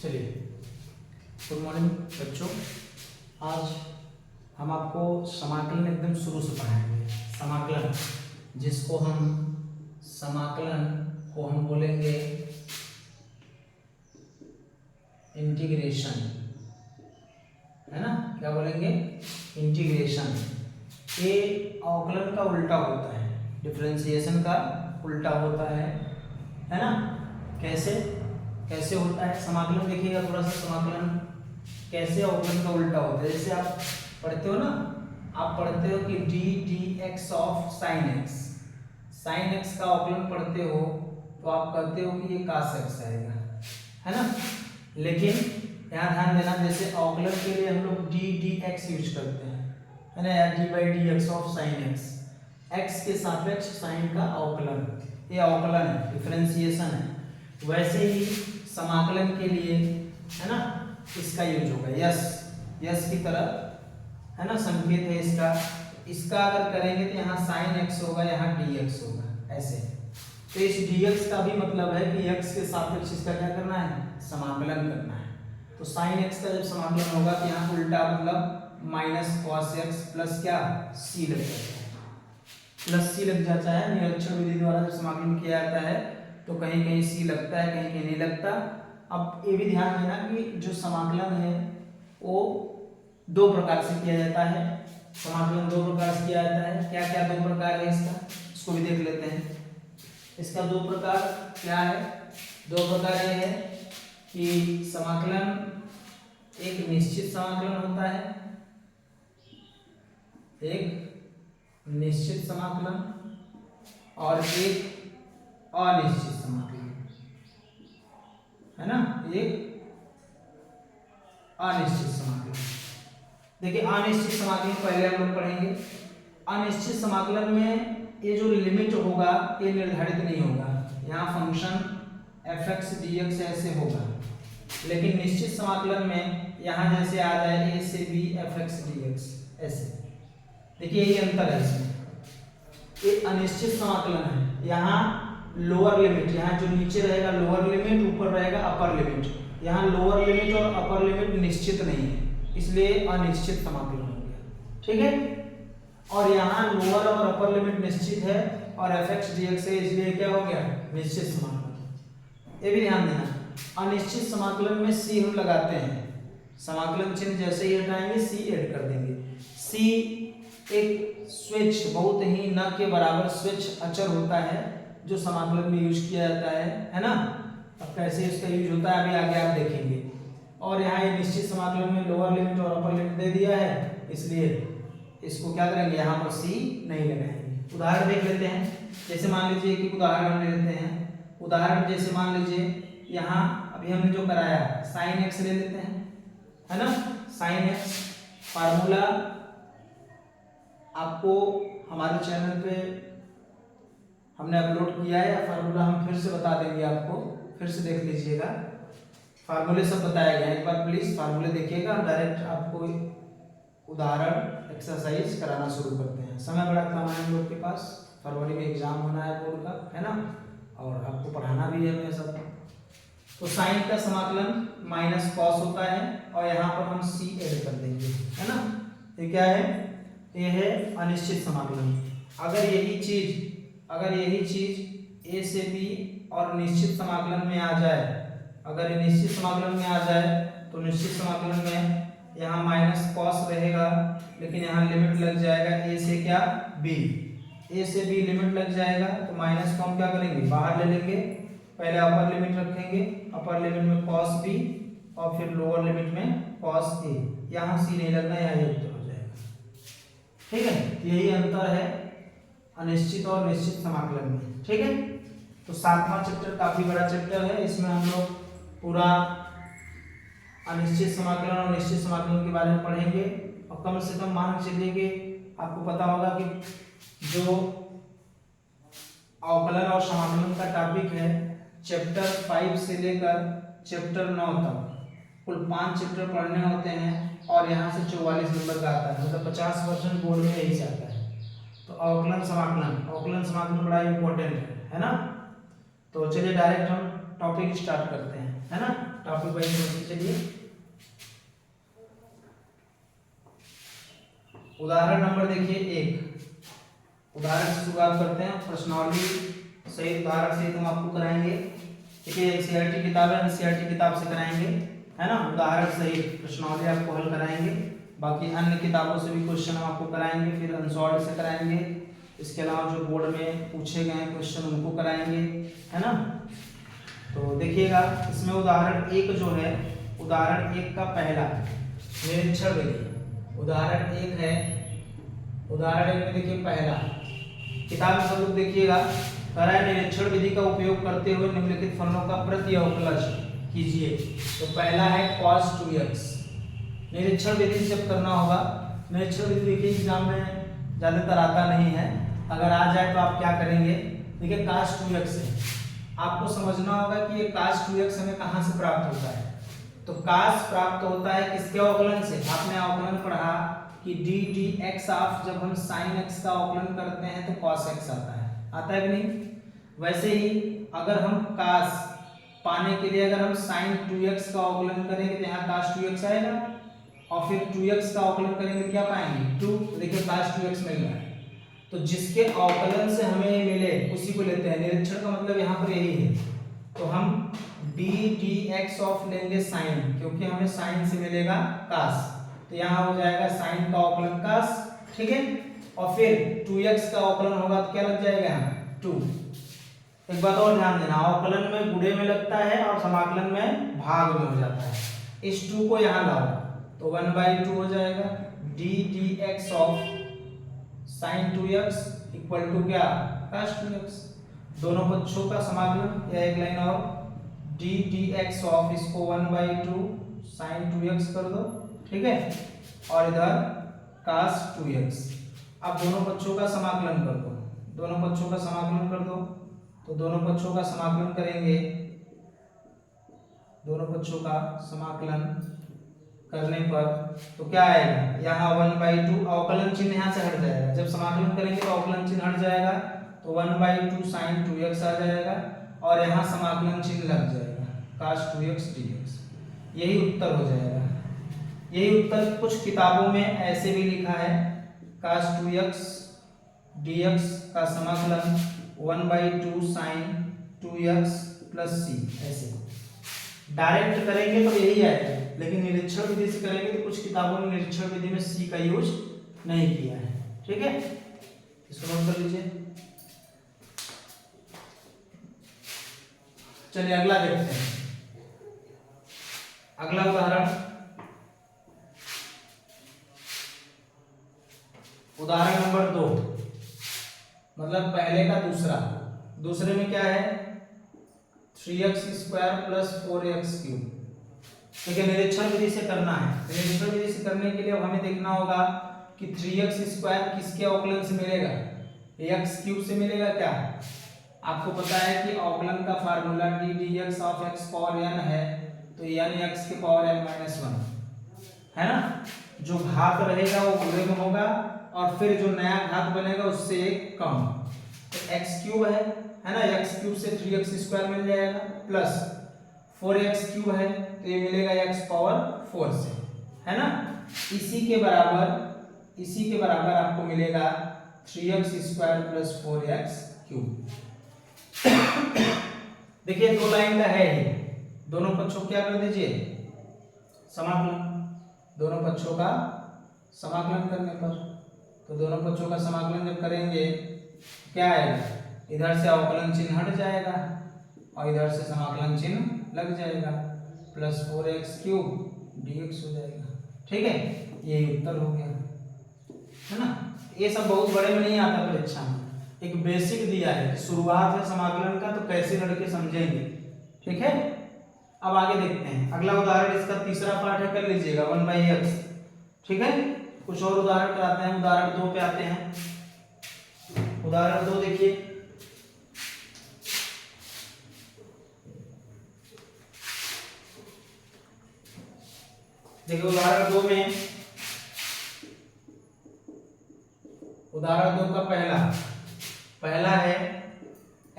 चलिए, good morning बच्चों। आज हम आपको समाकलन एकदम शुरू से पढ़ाएंगे। समाकलन जिसको हम समाकलन को हम बोलेंगे इंटीग्रेशन, है ना। क्या बोलेंगे? इंटीग्रेशन। ये अवकलन का उल्टा होता है, डिफरेंशिएशन का उल्टा होता है ना। कैसे कैसे होता है समाकलन? देखिएगा थोड़ा सा, समाकलन कैसे अवकलन का उल्टा होता है। जैसे आप पढ़ते हो ना, आप पढ़ते हो कि D D x of sine x, sine x का अवकलन पढ़ते हो तो आप कहते हो कि ये कास एक्स आएगा, है ना। लेकिन यहाँ ध्यान देना, जैसे अवकलन के लिए हम लोग डी डी एक्स यूज करते हैं, है ना, या D by D x of sine x, x के सापेक्ष साइन का अवकलन, ये अवकलन है, डिफरेंशिएशन है। वैसे ही समाकलन के लिए, है ना, इसका यूज होगा यस, यस की तरह, है ना, संकेत है इसका। इसका अगर करेंगे तो यहाँ साइन एक्स होगा, यहाँ डी एक्स होगा, ऐसे। तो इस डी एक्स का भी मतलब है कि एक्स के सापेक्ष इसका क्या करना है? समाकलन करना है। तो साइन एक्स का जब समाकलन होगा तो यहाँ उल्टा मतलब माइनस कॉस एक्स प्लस क्या सी लग जाता है, प्लस सी लग जाता है। निरीक्षण विधि द्वारा जब समाकलन किया जाता है तो कहीं कहीं सी लगता है, कहीं कहीं नहीं लगता। अब ये भी ध्यान देना कि जो समाकलन है वो दो प्रकार से किया जाता है। समाकलन दो प्रकार से किया जाता है। क्या क्या दो प्रकार है इसका, इसको भी देख लेते हैं। इसका दो प्रकार क्या है? दो प्रकार ये है कि समाकलन एक निश्चित समाकलन होता है, एक निश्चित समाकलन, और एक अनिश्चित समाकलन, है ना, एक अनिश्चित समाकलन। देखिए, अनिश्चित समाकलन पहले हम लोग पढ़ेंगे। अनिश्चित समाकलन में ये जो लिमिट होगा ये निर्धारित नहीं होगा, यहाँ फंक्शन fx dx ऐसे होगा। लेकिन निश्चित समाकलन में यहाँ जैसे आ जाए a से b fx dx ऐसे। देखिए यही अंतर है इसमें। ये अनिश्चित समाकलन है, यहाँ लोअर लिमिट, यहाँ जो नीचे रहेगा लोअर लिमिट, ऊपर रहेगा अपर लिमिट। यहाँ लोअर लिमिट और अपर लिमिट निश्चित नहीं है, इसलिए अनिश्चित समाकलन हो गया, ठीक है। और यहाँ लोअर और अपर लिमिट निश्चित है और fx dx है, इसलिए क्या हो गया? निश्चित समाकलन। ये भी ध्यान देना, अनिश्चित समाकलन में सी हम लगाते हैं, समाकलन चिन्ह जैसे ही हटाएंगे सी ऐड कर देंगे। सी एक स्विच, बहुत ही न के बराबर स्विच अचर होता है जो समाकलन में यूज किया जाता है ना। अब कैसे इसका यूज होता है अभी आगे आप देखेंगे। और यहाँ ये निश्चित समाकलन में लोअर लिमिट और अपर लिमिट दे दिया है, इसलिए इसको क्या करेंगे, यहाँ पर सी नहीं लगाएंगे। उदाहरण देख लेते हैं। जैसे मान लीजिए कि उदाहरण हम ले लेते हैं। उदाहरण जैसे मान लीजिए यहाँ अभी हमने जो कराया साइन एक्स ले लेते हैं, है ना। साइन एक्स फार्मूला आपको हमारे चैनल पे हमने अपलोड किया है, या फार्मूला हम फिर से बता देंगे आपको, फिर से देख लीजिएगा। फार्मूले सब बताया गया है, एक बार प्लीज फार्मूले देखिएगा। डायरेक्ट आपको उदाहरण एक्सरसाइज कराना शुरू करते हैं। समय बड़ा कम है हम लोग के पास, फरवरी में एग्जाम होना है बोर्ड का, है ना, और आपको पढ़ाना भी है हमें सब। तो साइन का समाकलन माइनस कॉस होता है और यहाँ पर हम सी ऐड कर देंगे, है ना। ये क्या है? ये है अनिश्चित समाकलन। अगर यही चीज a से b और निश्चित समाकलन में आ जाए, अगर ये निश्चित समाकलन में आ जाए तो निश्चित समाकलन में यहाँ माइनस कॉस रहेगा, लेकिन यहाँ लिमिट लग जाएगा a से क्या b, a से b लिमिट लग जाएगा तो माइनस को हम क्या करेंगे, बाहर ले लेंगे। पहले अपर लिमिट रखेंगे, अपर लिमिट में कॉस b और फिर लोअर लिमिट में कॉस a। यहाँ c नहीं लगना, यहाँ ये उत्तर हो जाएगा, ठीक है। यही अंतर है अनिश्चित और निश्चित समाकलन में, ठीक है। तो 7वां चैप्टर काफी बड़ा चैप्टर है, इसमें हम लोग पूरा अनिश्चित समाकलन और निश्चित समाकलन के बारे में पढ़ेंगे। और कम से कम मान के चलिए कि आपको पता होगा कि जो अवकलन और समाकलन का टॉपिक है चैप्टर 5 से लेकर चैप्टर 9 तक कुल 5 चैप्टर पढ़ने होते हैं, और यहाँ से 44 नंबर का आता है, मतलब 50% बोर्ड में यही से आता है। तो अवकलन समाकलन बड़ा इंपॉर्टेंट है ना। तो चलिए डायरेक्ट हम टॉपिक स्टार्ट करते हैं, है ना। टॉपिक वाइज समझते चलिए। उदाहरण नंबर देखिए 1। उदाहरण से शुरुआत करते हैं। प्रश्नावली सहित उदाहरण सहित हम आपको कराएंगे। ठीक है, एनसीईआरटी किताब है, एनसीईआरटी किताब से कराएंगे, है ना। उदाहरण सहित प्रश्नावली आपको हल कराएंगे। बाकी अन्य किताबों से भी क्वेश्चन हम आपको कराएंगे, फिर अनसॉल्व से कराएंगे। इसके अलावा जो बोर्ड में पूछे गए क्वेश्चन उनको कराएंगे, है ना। तो देखिएगा, इसमें उदाहरण 1 जो है, उदाहरण 1 का पहला निरीक्षण विधि। उदाहरण 1 है, उदाहरण 1 में देखिए पहला किताब में सब लोग देखिएगा, कह रहा है निरीक्षण विधि का उपयोग करते हुए निम्नलिखित फलनों का प्रति अवकलज कीजिए। तो पहला है cos 2x। निरीक्षण विधि से जब करना होगा, निरीक्षण विधि देखिए एग्जाम में ज्यादातर आता नहीं है, अगर आ जाए तो आप क्या करेंगे। देखिए cos 2x है, आपको समझना होगा कि ये cos 2x हमें कहाँ से प्राप्त होता है। तो cos प्राप्त होता है किसके अवकलन से। आपने अवकलन पढ़ा कि d dx ऑफ, जब हम sin x का अवकलन करते हैं तो cos x आता है कि नहीं। वैसे ही अगर हम cos पाने के लिए अगर हम sin 2x का अवकलन करेंगे तो यहाँ cos 2x आएगा, और फिर 2x का अवकलन करेंगे क्या पाएंगे 2। देखिए cos 2x मिल रहा है, तो जिसके अवकलन से हमें मिले उसी को लेते हैं। निरीक्षण का मतलब यहाँ पर यही है। तो हम d dx ऑफ लेंगे sin, क्योंकि हमें sin से मिलेगा cos, तो यहाँ हो जाएगा sin का अवकलन cos, ठीक है। और फिर 2x का अवकलन होगा तो क्या लग जाएगा यहाँ 2। एक बात और ध्यान देना, अवकलन में गुणे में लगता है और समाकलन में भाग में हो जाता है। इस 2 को यहाँ लाओ तो 1/2 हो जाएगा। d dx of sin 2x equal to क्या cos 2x। दोनों पक्षों का समाकलन, या एक लाइन और d dx ऑफ इसको 1/2 sin 2x कर दो, ठीक है, और इधर cos 2x। अब दोनों पक्षों का समाकलन कर दो, दोनों पक्षों का समाकलन कर दो। तो दोनों पक्षों का समाकलन करेंगे, दोनों पक्षों का समाकलन करने पर तो क्या आएगा, यहाँ 1/2 अवकलन चिन्ह यहाँ से हट जाएगा। जब समाकलन करेंगे तो अवकलन चिन्ह हट जाएगा, तो 1/2 sin 2x आ जाएगा, और यहाँ समाकलन चिन्ह लग जाएगा cos 2x dx। यही उत्तर हो जाएगा। यही उत्तर कुछ किताबों में ऐसे भी लिखा है, cos 2x dx का समाकलन 1/2 sin 2x प्लस c। ऐसे डायरेक्ट करेंगे तो यही आएगा, लेकिन निरीक्षण विधि से करेंगे तो कुछ किताबों ने निरीक्षण विधि में c का यूज नहीं किया है, ठीक है। इसको नोट कर लीजिए। चलिए अगला देखते हैं। अगला उदाहरण, उदाहरण नंबर 2, मतलब पहले का दूसरा। दूसरे में क्या है 3x square plus 4x cube. ठीक है, निरीक्षण विधि से करना है। निरीक्षण विधि से करने के लिए हमें देखना होगा कि 3x स्क्वायर किसके अवकलन से मिलेगा, x क्यूब से मिलेगा। क्या आपको पता है कि अवकलन का formula d dx of x power n है, तो n x के पावर n माइनस 1 है ना। जो घात रहेगा वो गुणे में होगा, और फिर जो नया घात बनेगा उससे एक कम। तो x क्यूब है ना, x क्यूब से 3x स्क्वायर मिल जाएगा, प्लस 4x क्यूब है तो ये मिलेगा x पावर 4 से, है ना। इसी के बराबर आपको मिलेगा 3x square plus 4x cube. देखिए 2 लाइन का है ये, दोनों पक्षों क्या कर दीजिए समाकलन। दोनों पक्षों का समाकलन करने पर, तो दोनों पक्षों का समाकलन जब करेंगे क्या आएगा, इधर से अवकलन चिन्ह हट जाएगा और इधर से समाकलन चिन्ह लग जाएगा, प्लस 4x क्यूब dx हो जाएगा। ठीक है, यही उत्तर हो गया, है ना। ये सब बहुत बड़े में नहीं आता परीक्षा में, एक बेसिक दिया है कि शुरुआत है समाकलन का, तो कैसे लड़के समझेंगे। ठीक है, अब आगे देखते हैं। अगला उदाहरण, इसका तीसरा पार्ट है, कर लीजिएगा 1/x। ठीक है, कुछ और उदाहरण कराते हैं। उदाहरण 2 पे आते हैं। उदाहरण 2 देखिए, उदाहरण 2 में, उदाहरण 2 का पहला है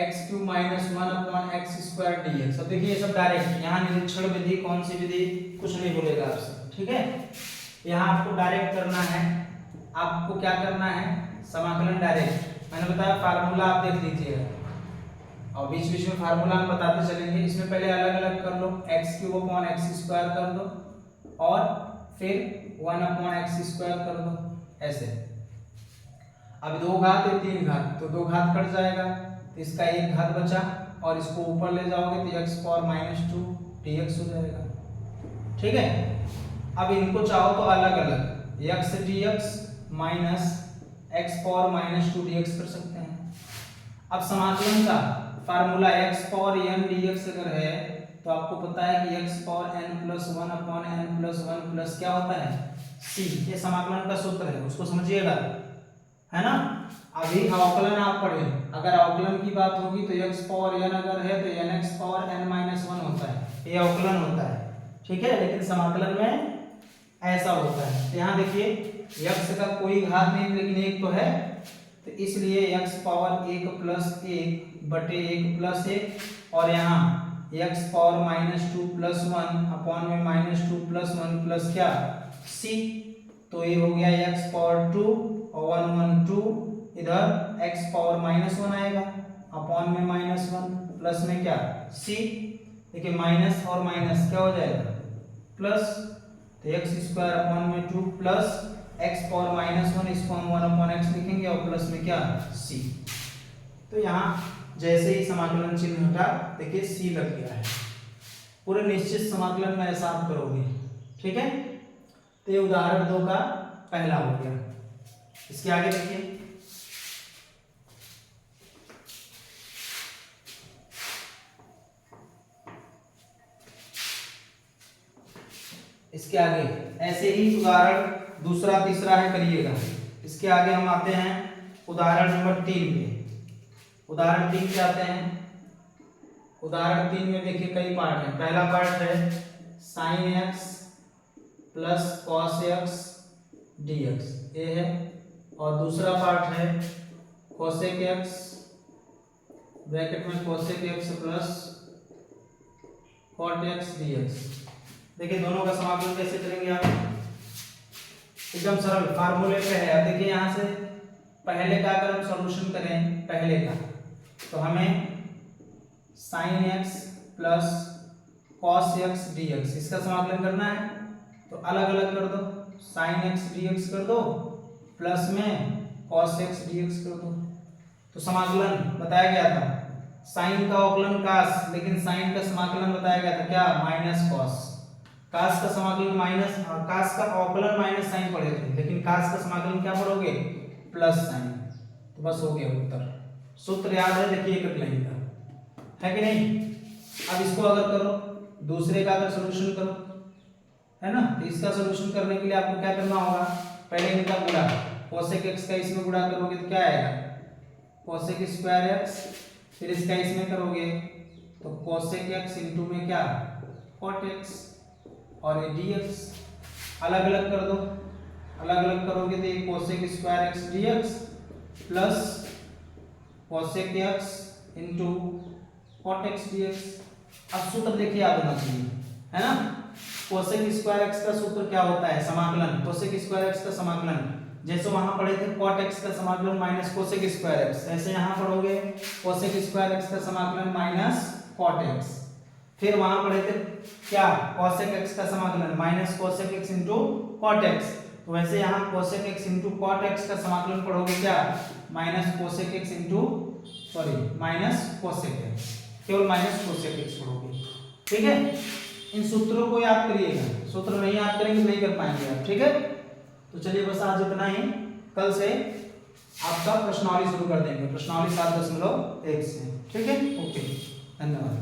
x³ - 1 / x² स्क्वायर dx। अब देखिए ये सब डायरेक्ट, यहाँ निरीक्षण विधि कौन सी विधि कुछ नहीं बोलेगा आपसे, ठीक है। यहाँ आपको डायरेक्ट करना है, आपको क्या करना है, समाकलन डायरेक्ट। मैंने बताया फार्मूला आप देख लीजिएगा और बीच बीच में फार्मूला हम बताते चलेंगे। इसमें पहले अलग अलग कर लो, x³ x स्क्वायर कर दो और फिर 1/x स्क्वायर कर दो, ऐसे। अब 2 घात है 3 घात, तो 2 घात कट जाएगा, तो इसका 1 घात बचा और इसको ऊपर ले जाओगे तो x⁻² dx हो जाएगा, ठीक है। अब इनको चाहो तो अलग अलग x dx minus x⁻² dx कर सकते हैं। अब समाकलन का फार्मूला x⁻n dx अगर है तो आपको पता है कि x⁻n+1/n+1 प्लस क्या होता है c, ये समाकलन का सूत्र है, उसको समझिएगा, है ना। अभी अवकलन आप पढ़े, अगर अवकलन की बात होगी तो x⁻n अगर है तो nx⁻n-1 होता है, ये अवकलन होता है, ठीक है। लेकिन समाकलन में ऐसा होता है। यहाँ देखिए x का कोई घात नहीं लेकिन एक तो है, तो इसलिए x⁻1 + 1/1 + 1 और यहाँ x⁻−2 + 1/में -2 + 1 प्लस क्या c, तो ये हो गया x⁻2 और 1 1 2, इधर x⁻−1 आएगा अपॉन में -1 प्लस में क्या c। देखिए माइनस और माइनस क्या हो जाएगा प्लस, तो x² 2 प्लस x⁻−1, इसको हम 1/x लिखेंगे और प्लस में क्या c। तो यहाँ जैसे ही समाकलन चिन्ह हटा देखिए c लग गया है। पूरे निश्चित समाकलन में ऐसा आप करोगे, ठीक है। तो ये उदाहरण 2 का पहला हो गया। इसके आगे देखिए, इसके आगे ऐसे ही उदाहरण दूसरा तीसरा है, करिएगा। इसके आगे हम आते हैं उदाहरण नंबर 3 पे। उदाहरण 3 पे आते हैं। उदाहरण 3 में देखिए कई पार्ट हैं। पहला पार्ट है sin x plus cos x dx, ये है। और दूसरा पार्ट है cosec x ब्रैकेट में cosec x plus cot x dx। देखिए दोनों का समाकलन कैसे करेंगे आप, एकदम सरल फार्मूले पे है। अब देखिए यहाँ से पहले का अगर हम सॉल्यूशन करें पहले का, तो हमें sin x plus cos x dx इसका समाकलन करना है, तो अलग अलग कर दो, sin x dx कर दो प्लस में cos x dx कर दो। तो समाकलन बताया गया था sin का अवकलन cos, लेकिन sin का समाकलन बताया गया था क्या माइनस cos। cos का समाकलन माइनस, cos का अवकलन माइनस sin पढ़े थे, लेकिन cos का समाकलन क्या पढ़ोगे प्लस sin। तो बस हो गया उत्तर। सूत्र याद है, देखिए एक लाइन का है कि नहीं। अब इसको अगर करो, दूसरे का अगर सॉल्यूशन करो, है ना, तो इसका सॉल्यूशन करने के लिए आपको क्या करना होगा, पहले इनका गुणा, cosec x का इसमें गुणा करोगे तो क्या आएगा cosec स्क्वायर x, फिर इसका इसमें करोगे तो cosec x इनटू में क्या cot x और ये dx। अलग अलग कर दो, अलग अलग करोगे तो ये cosec square x dx plus cosec x into cot x dx। अब सूत्र देखिए याद होना चाहिए, है ना। cosec स्क्वायर x का सूत्र क्या होता है, समाकलन। cosec स्क्वायर x का समाकलन जैसे वहां पढ़े थे cot x का समाकलन माइनस cosec स्क्वायर x, ऐसे यहां पढ़ोगे cosec स्क्वायर x का समाकलन माइनस cot x। फिर वहां पढ़े थे क्या cosec x का समाकलन minus cosec x into cot x, तो वैसे यहाँ cosec x into cot x का समाकलन पढ़ोगे क्या minus cosec x into minus cosec x, केवल माइनस cosec x पढ़ोगे, ठीक है। इन सूत्रों को याद करिएगा, सूत्र नहीं याद करेंगे नहीं कर पाएंगे आप, ठीक है। तो चलिए बस आज इतना ही, कल से आपका प्रश्नावली शुरू कर देंगे, प्रश्नावली 7.1 से, ठीक है। ओके, धन्यवाद।